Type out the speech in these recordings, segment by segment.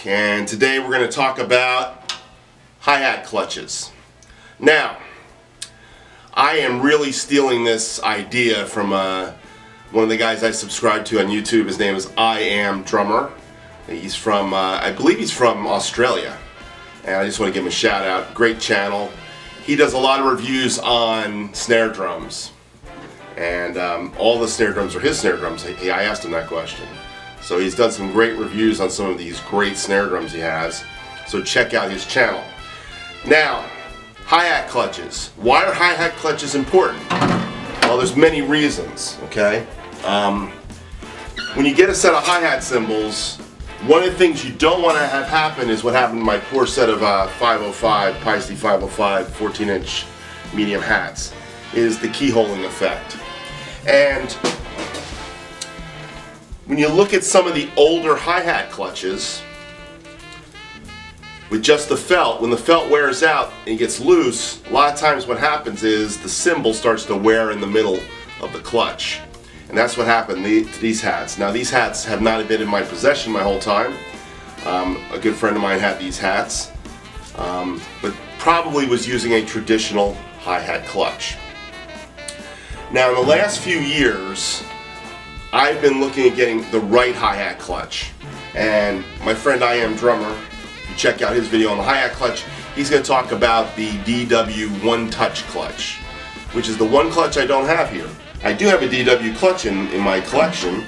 and today we're going to talk about hi-hat clutches. Now, I am really stealing this idea from one of the guys I subscribe to on YouTube. His name is I Am Drummer. He's from, I believe he's from Australia, and I just want to give him a shout out. Great channel. He does a lot of reviews on snare drums, and all the snare drums are his snare drums. I asked him that question. So he's done some great reviews on some of these great snare drums he has. So check out his channel. Now, hi-hat clutches. Why are hi-hat clutches important? Well, there's many reasons, okay? When you get a set of hi-hat cymbals, one of the things you don't want to have happen is what happened to my poor set of 505, Paiste 505 14-inch medium hats, is the keyholing effect. And when you look at some of the older hi-hat clutches, with just the felt, when the felt wears out and it gets loose, a lot of times what happens is the cymbal starts to wear in the middle of the clutch. And that's what happened to these hats. Now, these hats have not been in my possession my whole time. A good friend of mine had these hats, but probably was using a traditional hi-hat clutch. Now, in the last few years, I've been looking at getting the right hi-hat clutch. And my friend I Am Drummer, if you check out his video on the hi-hat clutch, he's going to talk about the DW One Touch clutch, which is the one clutch I don't have here. I do have a DW clutch in my collection.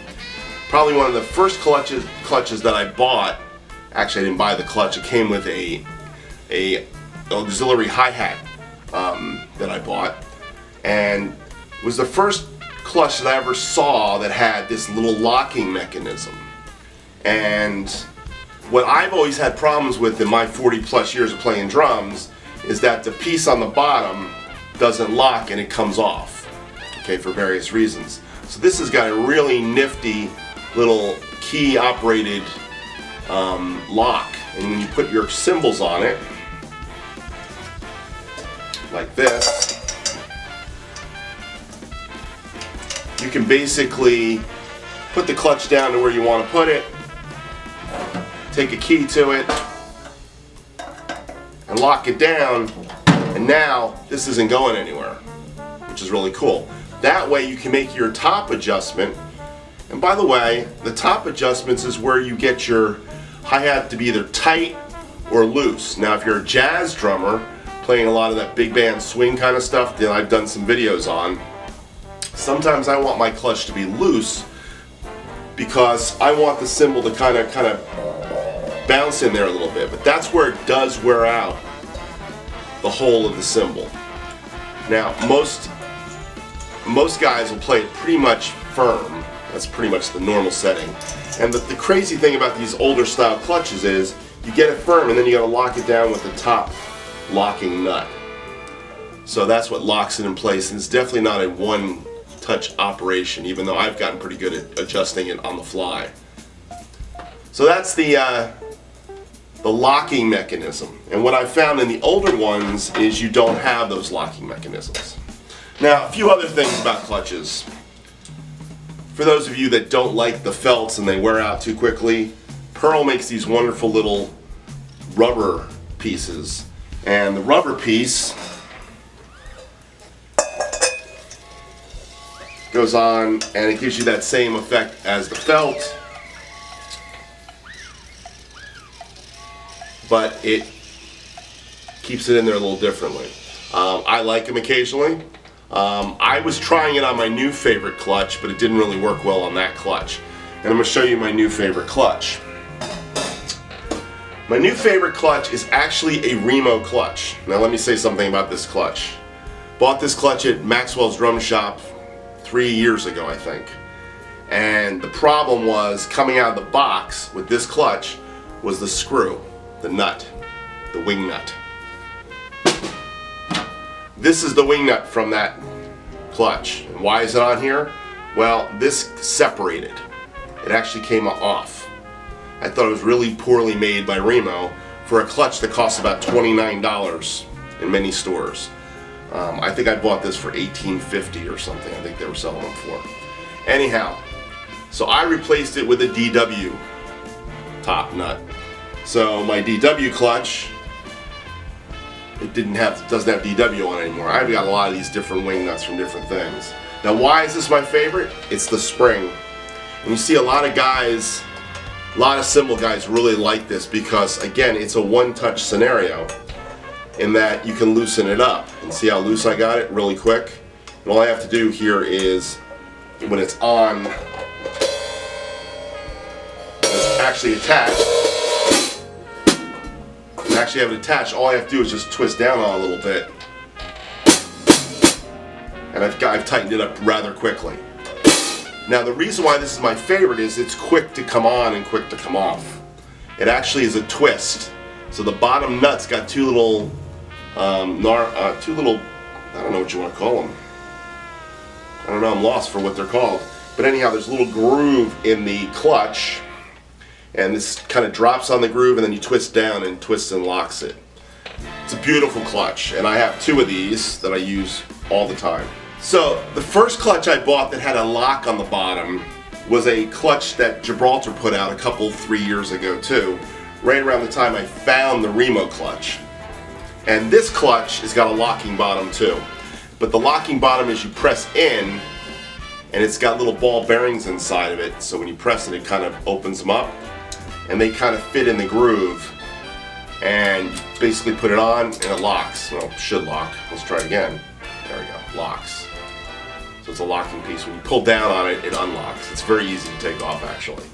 Probably one of the first clutches that I bought. Actually, I didn't buy the clutch. It came with a auxiliary hi-hat that I bought, and it was the first clutch that I ever saw that had this little locking mechanism. And what I've always had problems with in my 40 plus years of playing drums is that the piece on the bottom doesn't lock and it comes off, okay, for various reasons. So this has got a really nifty little key operated lock, and when you put your cymbals on it like this, you can basically put the clutch down to where you want to put it, take a key to it, and lock it down, and now this isn't going anywhere, which is really cool. That way you can make your top adjustment, and by the way, the top adjustments is where you get your hi-hat to be either tight or loose. Now, if you're a jazz drummer playing a lot of that big band swing kind of stuff that I've done some videos on, sometimes I want my clutch to be loose because I want the cymbal to kind of bounce in there a little bit, but that's where it does wear out the whole of the cymbal. Now, most guys will play it pretty much firm. That's pretty much the normal setting. And the crazy thing about these older style clutches is you get it firm and then you got to lock it down with the top locking nut. So that's what locks it in place, and it's definitely not a one touch operation, even though I've gotten pretty good at adjusting it on the fly. So that's the locking mechanism. And what I've found in the older ones is you don't have those locking mechanisms. Now, a few other things about clutches. For those of you that don't like the felts and they wear out too quickly, Earl makes these wonderful little rubber pieces. And the rubber piece goes on and it gives you that same effect as the felt, but it keeps it in there a little differently. I like them occasionally. I was trying it on my new favorite clutch, but it didn't really work well on that clutch. And I'm going to show you my new favorite clutch. My new favorite clutch is actually a Remo clutch. Now let me say something about this clutch. Bought this clutch at Maxwell's Drum Shop 3 years ago, I think. And the problem was, coming out of the box with this clutch was the screw, the nut, the wing nut. This is the wing nut from that clutch. And why is it on here? Well, this separated. It actually came off. I thought it was really poorly made by Remo for a clutch that costs about $29 in many stores. I think I bought this for $18.50 or something. I think they were selling them for. Anyhow, so I replaced it with a DW top nut. So my DW clutch, it doesn't have DW on it anymore. I've got a lot of these different wing nuts from different things. Now why is this my favorite? It's the spring. And you see a lot of guys, a lot of cymbal guys really like this because, again, it's a one-touch scenario in that you can loosen it up. And see how loose I got it really quick? And all I have to do here is, when it's on, it's actually attached. And actually have it attached, all I have to do is just twist down on it a little bit. And I've tightened it up rather quickly. Now the reason why this is my favorite is it's quick to come on and quick to come off. It actually is a twist. So the bottom nut's got two little, I don't know what you want to call them. I don't know, I'm lost for what they're called. But anyhow, there's a little groove in the clutch, and this kind of drops on the groove, and then you twist down and twists and locks it. It's a beautiful clutch, and I have two of these that I use all the time. So the first clutch I bought that had a lock on the bottom was a clutch that Gibraltar put out 3 years ago too, right around the time I found the Remo clutch. And this clutch has got a locking bottom too. But the locking bottom is you press in, and it's got little ball bearings inside of it, so when you press it, it kind of opens them up, and they kind of fit in the groove, and basically put it on, and it locks. Well, it should lock. Let's try it again. There we go, locks. So it's a locking piece. When you pull down on it, it unlocks. It's very easy to take off, actually.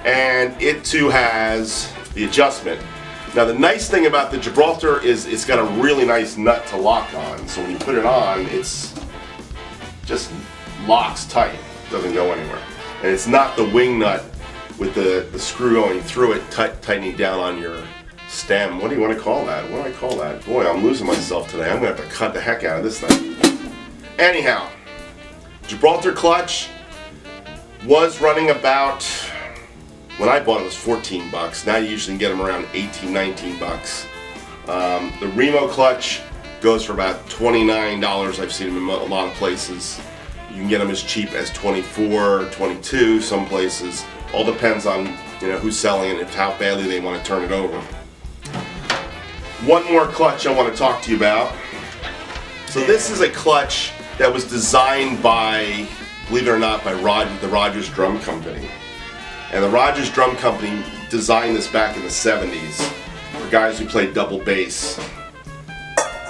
And it too has the adjustment. Now the nice thing about the Gibraltar is it's got a really nice nut to lock on. So when you put it on, it's just locks tight. Doesn't go anywhere. And it's not the wing nut with the screw going through it, tightening down on your stem. What do you want to call that? What do I call that? Boy, I'm losing myself today. I'm going to have to cut the heck out of this thing. Anyhow, Gibraltar clutch was running about, when I bought it was 14 bucks. Now you usually can get them around 18, 19 bucks. The Remo clutch goes for about $29. I've seen them in a lot of places. You can get them as cheap as 24, 22 some places. All depends on who's selling it and how badly they want to turn it over. One more clutch I want to talk to you about. So this is a clutch that was designed by, believe it or not, by the Rogers Drum Company. And the Rogers Drum Company designed this back in the 70s for guys who played double bass.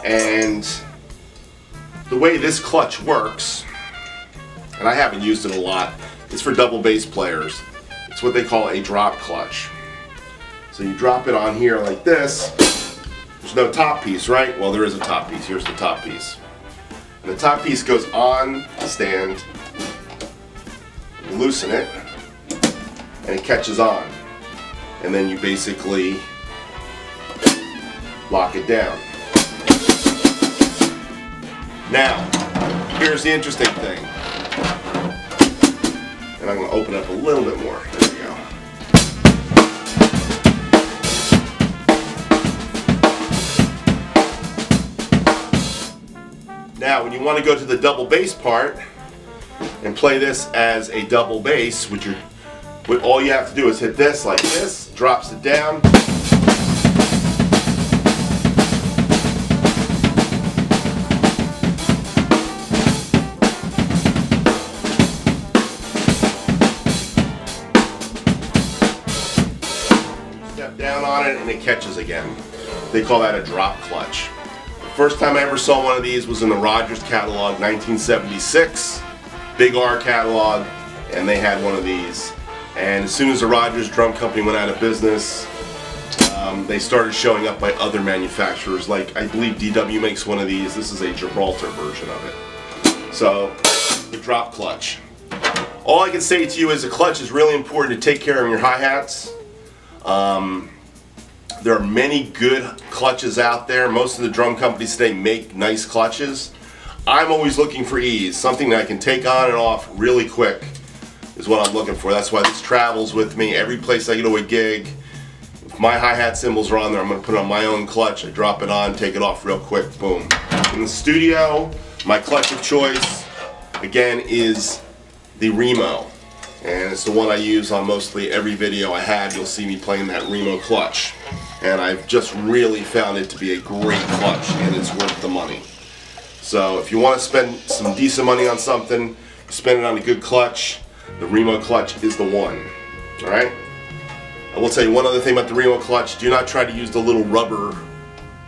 And the way this clutch works, and I haven't used it a lot, it's for double bass players. It's what they call a drop clutch. So you drop it on here like this. There's no top piece, right? Well, there is a top piece. Here's the top piece. And the top piece goes on the stand. You loosen it, and it catches on. And then you basically lock it down. Now, here's the interesting thing. And I'm going to open up a little bit more. There we go. Now, when you want to go to the double bass part and play this as a double bass, all you have to do is hit this like this, drops it down. Step down on it and it catches again. They call that a drop clutch. First time I ever saw one of these was in the Rogers catalog, 1976, Big R catalog, and they had one of these. And as soon as the Rogers Drum Company went out of business, they started showing up by other manufacturers. Like, I believe DW makes one of these. This is a Gibraltar version of it. So, the drop clutch. All I can say to you is the clutch is really important to take care of your hi-hats. There are many good clutches out there. Most of the drum companies today make nice clutches. I'm always looking for ease. Something that I can take on and off really quick is what I'm looking for. That's why this travels with me. Every place I go to a gig, if my hi-hat cymbals are on there, I'm going to put it on my own clutch. I drop it on, take it off real quick, boom. In the studio, my clutch of choice, again, is the Remo. and it's the one I use on mostly every video I have. You'll see me playing that Remo clutch, and I've just really found it to be a great clutch, and it's worth the money. So if you want to spend some decent money on something, spend it on a good clutch, the Remo clutch is the one. Alright? I will tell you one other thing about the Remo clutch. Do not try to use the little rubber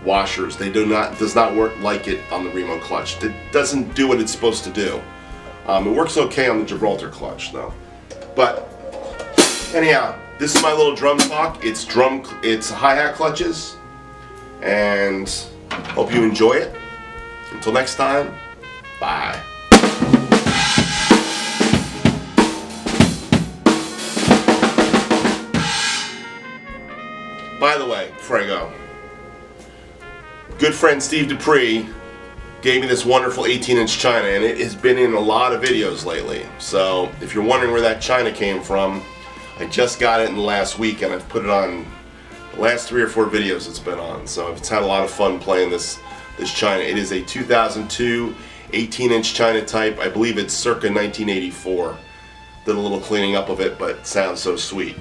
washers. Does not work like it on the Remo clutch. It doesn't do what it's supposed to do. It works okay on the Gibraltar clutch though. But anyhow, this is my little drum talk. It's hi-hat clutches, and hope you enjoy it. Until next time, bye. By the way, before I go, good friend Steve Dupree gave me this wonderful 18-inch china, and it has been in a lot of videos lately. So if you're wondering where that china came from, I just got it in the last week, and I've put it on the last 3 or 4 videos it's been on. So I've had a lot of fun playing this china. It is a 2002 18-inch china type. I believe it's circa 1984. Did a little cleaning up of it, but it sounds so sweet.